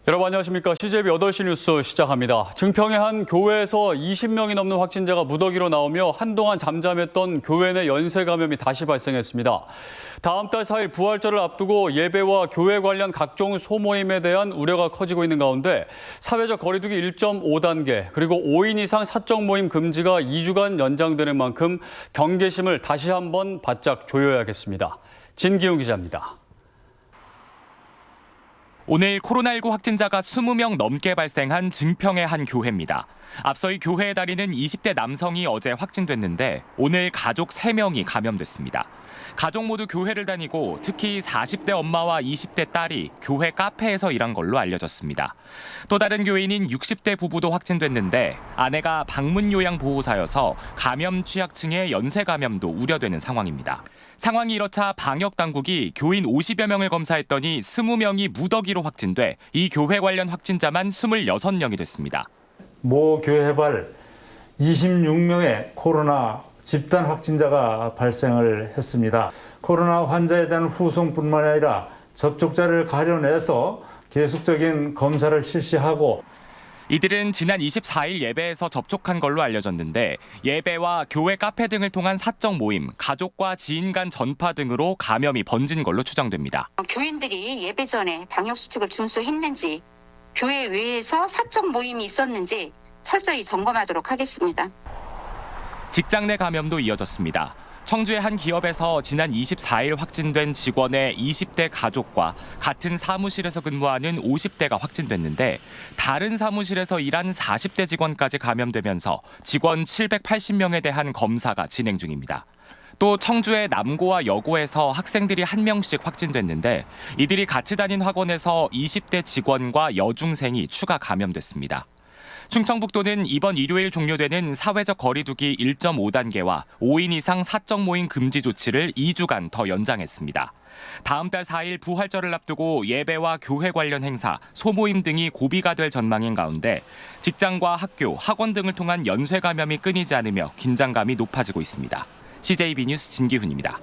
여러분 안녕하십니까. CJB 8시 뉴스 시작합니다. 증평의 한 교회에서 20명이 넘는 확진자가 무더기로 나오며 한동안 잠잠했던 교회 내 연쇄 감염이 다시 발생했습니다. 다음 달 4일 부활절을 앞두고 예배와 교회 관련 각종 소모임에 대한 우려가 커지고 있는 가운데 사회적 거리두기 1.5단계 그리고 5인 이상 사적 모임 금지가 2주간 연장되는 만큼 경계심을 다시 한번 바짝 조여야겠습니다. 진기훈 기자입니다. 오늘 코로나19 확진자가 20명 넘게 발생한 증평의 한 교회입니다. 앞서 이 교회의 달인은 20대 남성이 어제 확진됐는데 오늘 가족 3명이 감염됐습니다. 가족 모두 교회를 다니고 특히 40대 엄마와 20대 딸이 교회 카페에서 일한 걸로 알려졌습니다. 또 다른 교인인 60대 부부도 확진됐는데 아내가 방문 요양 보호사여서 감염 취약층의 연쇄 감염도 우려되는 상황입니다. 상황이 이렇자 방역 당국이 교인 50여 명을 검사했더니 20명이 무더기로 확진돼 이 교회 관련 확진자만 26명이 됐습니다. 모 교회발 26명의 코로나 집단 확진자가 발생을 했습니다. 코로나 환자에 대한 후송뿐만 아니라 접촉자를 가려내서 계속적인 검사를 실시하고 이들은 지난 24일 예배에서 접촉한 걸로 알려졌는데 예배와 교회 카페 등을 통한 사적 모임, 가족과 지인 간 전파 등으로 감염이 번진 걸로 추정됩니다. 교인들이 예배 전에 방역수칙을 준수했는지, 교회 외에서 사적 모임이 있었는지 철저히 점검하도록 하겠습니다. 직장 내 감염도 이어졌습니다. 청주의 한 기업에서 지난 24일 확진된 직원의 20대 가족과 같은 사무실에서 근무하는 50대가 확진됐는데 다른 사무실에서 일한 40대 직원까지 감염되면서 직원 780명에 대한 검사가 진행 중입니다. 또 청주의 남고와 여고에서 학생들이 1명씩 확진됐는데 이들이 같이 다닌 학원에서 20대 직원과 여중생이 추가 감염됐습니다. 충청북도는 이번 일요일 종료되는 사회적 거리두기 1.5단계와 5인 이상 사적 모임 금지 조치를 2주간 더 연장했습니다. 다음 달 4일 부활절을 앞두고 예배와 교회 관련 행사, 소모임 등이 고비가 될 전망인 가운데 직장과 학교, 학원 등을 통한 연쇄 감염이 끊이지 않으며 긴장감이 높아지고 있습니다. CJB 뉴스 진기훈입니다.